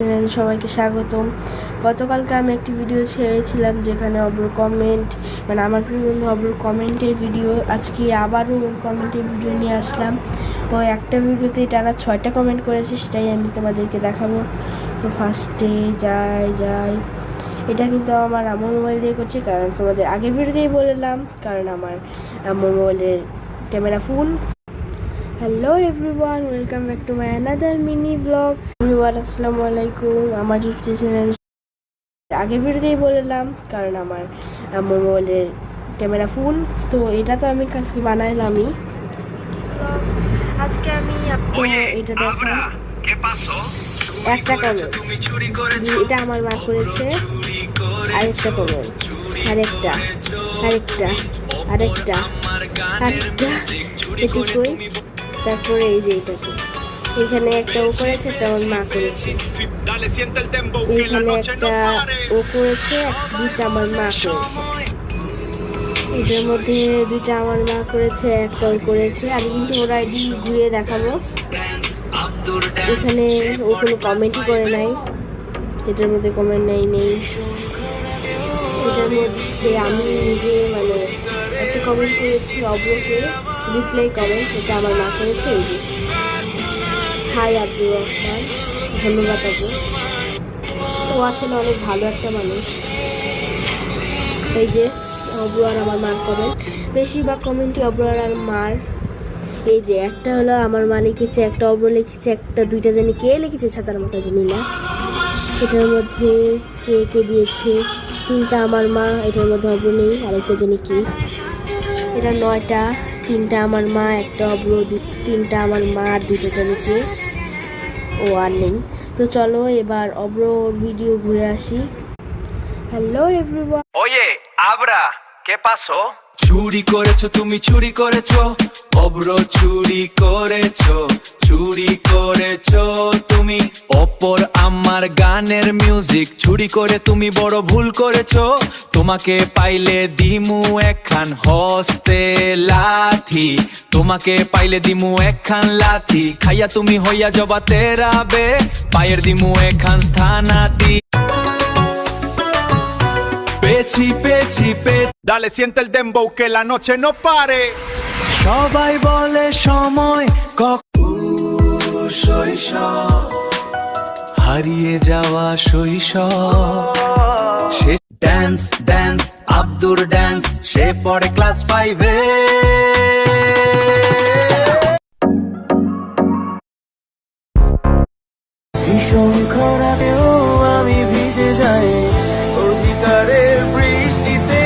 সবাইকে স্বাগতম। গতকালকে আমি একটি ভিডিও ছেড়েছিলাম যেখানে অব্রর কমেন্ট মানে আমার প্রিয় বন্ধু অব্রর কমেন্টের ভিডিও। আজকে আবারও কমেন্টের ভিডিও নিয়ে আসলাম। ও একটা ভিডিওতে টানা 6টা কমেন্ট করেছে, সেটাই আমি তোমাদেরকে দেখাবো। তো ফার্স্টে যাই এটা কিন্তু আমার আম্মুর মোবাইল দিয়ে করছে, কারণ তোমাদের আগের ভিডিওতেই বললাম, কারণ আমার আম্মুর মোবাইলের camera full. Hello everyone, welcome back to my another mini blog. Everyone আসসালামু আলাইকুম। আমার ইউটিউব চ্যানেল আগের ভিডিওতেই বললাম, কারণ আমার আম্মুর মোবাইলের ক্যামেরা ফুল। তো এটা তো আমি কালকে বানাইলামই। আজকে আমি এটা দেখা একটা কমেন্ট, এটা আমার মা করেছে। আরেকটা কমেন্ট, আরেকটা আরেকটা আরেকটা আরেকটা এটুকুই। তারপরে এই যে এটাকে এখানে একটা ও করেছে, একটা আমার মা করেছে। এখানে একটা ও করেছে, দুইটা আমার মা করেছে। এটার মধ্যে দুইটা আমার মা করেছে, একটা ও করেছে। আমি কিন্তু ওর আইডি ঘুরিয়ে দেখাবো। এখানে ও কোনো কমেন্টই করে নাই, এটার মধ্যে কমেন্ট নেই। এটার মধ্যে আমি নিজে মানে একটা কমেন্ট করেছি অব্রকে, রিপ্লাই কমেন্ট, এটা আমার মা করেছে। এই যে হাই আব্দুর রহমান, ধন্যবাদ আপু। ও আসলে অনেক ভালো একটা মানুষ। এই যে অব্র আর আমার মার কমেন্ট, বেশিরভাগ কমেন্টই অব্র আর মার। এই যে একটা হলো আমার মা লিখেছে, একটা অব্র লিখেছে, একটা দুইটা জানি কে লিখেছে ছাতার মাথা জানি না। এটার মধ্যে কে কে দিয়েছে, তিনটা আমার মা, এটার মধ্যে অব্র নেই, আরেকটা জানি কি। এটা 9টা, তিনটা আমার মা, একটা অব্র, তিনটা আমার মা আর দুটো জানি কে, ও আর নেই। তো চলো এবার অব্র ভিডিও ঘুরে আসি। Hello everyone. Oye, Abra, ¿qué pasó? চুরি করেছো তুমি, চুরি করেছো অব্র, চুরি করেছো তুমি অপর আমার গানের মিউজিক চুরি করে তুমি বড় ভুল করেছো। তোমাকে পাইলে দিমু একখান হস্তে লাথি, তোমাকে পাইলে দিমু একখান লাথি, খাইয়া তুমি হইয়া জবা তেরাবে, পায়ের দিমু একখান স্থানাতি। পেছি Dale, siente el dembow, que la noche no pare. সবাই বলে সময় শৈশব, হারিয়ে যাওয়া শৈশব। সে ড্যান্স আব্দুর ড্যান্স, সে পড়ে ক্লাস 5-এ। ভীষণ খরাতেও আমি ভিজে যাই অধিকারের বৃষ্টিতে।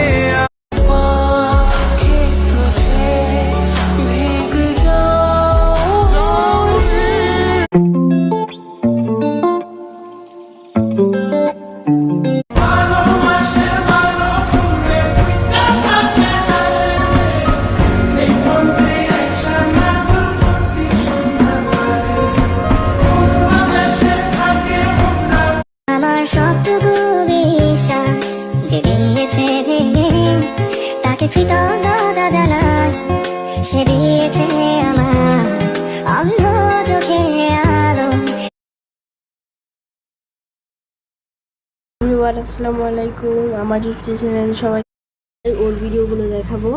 আমার সবটুকু বিশ্বাস যে দিয়েছে ভেঙে, তাকে কৃতজ্ঞতা জানাই। সে দিয়েছে আমার অন্ধ চোখে আলো। এভরিওয়ান আসসালামু আলাইকুম। আমার ইউটিউব চ্যানেল সবাই ওর ভিডিওগুলো দেখাবো।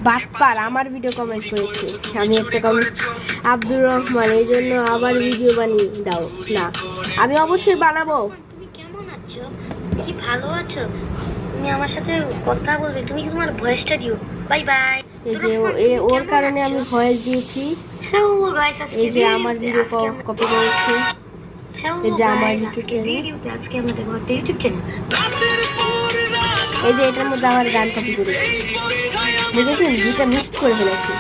বাটপার আমার ভিডিও কমেন্ট করেছে, আমি একটা কমেন্ট আব্দুর রহমান, এই জন্য আবার ভিডিও বানিয়ে দাও না। আমি অবশ্যই বানাবো। তুমি কেমন আছো? কি ভালো আছো? তুমি আমার সাথে কথা বলবে, তুমি কি তোমার ভয়েসটা দিও। Bye bye. এই যে ওর কারণে আমি ভয়েস দিয়েছি। হ্যালো গাইস, এই যে আমার ভিডিও কপি করেছে। এই যে আমার ইউটিউব চ্যানেল, আজকে আমাদের একটা ইউটিউব চ্যানেল। এই যে এটার মধ্যে আমার গান কপি করেছি, বুঝেছেন? দুইটা মিক্সড করে ফেলেছি।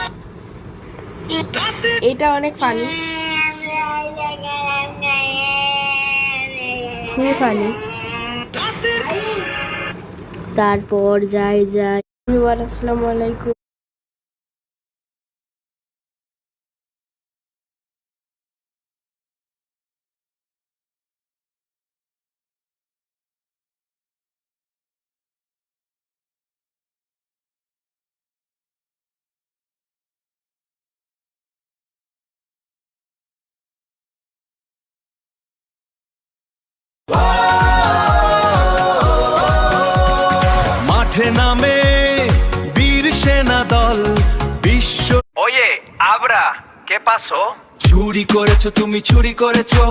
এটা অনেক ফানি, খুবই ফানি। তারপর যাই আসসালামু আলাইকুম। মাঠে নামে বীর সেনা দল বিশ্ব ওয়ে আবরা কে পাসো চুরি করেছো তুমি চুরি করেছো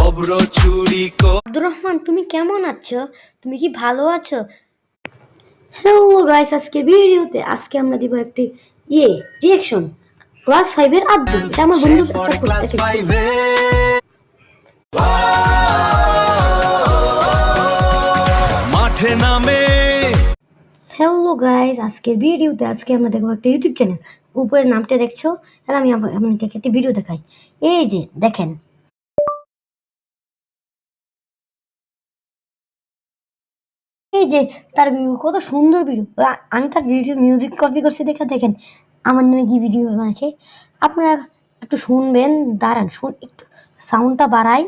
অব্র চুরি আব্দুর রহমান, তুমি কেমন আছো? তুমি কি ভালো আছো? হ্যালো গাইস, আজকে ভিডিওতে আমরা দিব একটি রিঅ্যাকশন ক্লাস 5 এর আব্দুল। এটা আমার বন্ধু ক্লাস 5 এ মাঠে নামে হ্যালো গাইস, আজকের ভিডিওতে আমরা দেখবো একটা ইউটিউব চ্যানেল। উপরে নামটা দেখছো, আর আমি আপনাদেরকে একটা ভিডিও দেখাই। এই যে দেখেন, এই যে তার ভিডিও, কত সুন্দর ভিডিও। আমি তার ভিডিও মিউজিক কপি করছি দেখে দেখেন আমার নামে কি ভিডিও বানাচ্ছে। আপনারা একটু শুনবেন, দাঁড়ান, একটু সাউন্ডটা বাড়াই,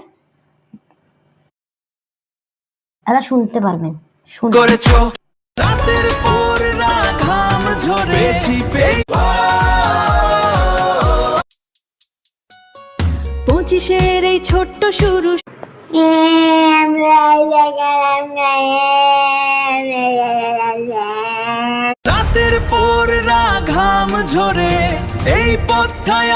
এরা শুনতে পারবেন। করেছো রাতের পর রাত ঘাম ঝরেছি পঁচিশের এই ছোট্ট শুরু রাতের পর রাত ঘাম ঝরে এই পথটায়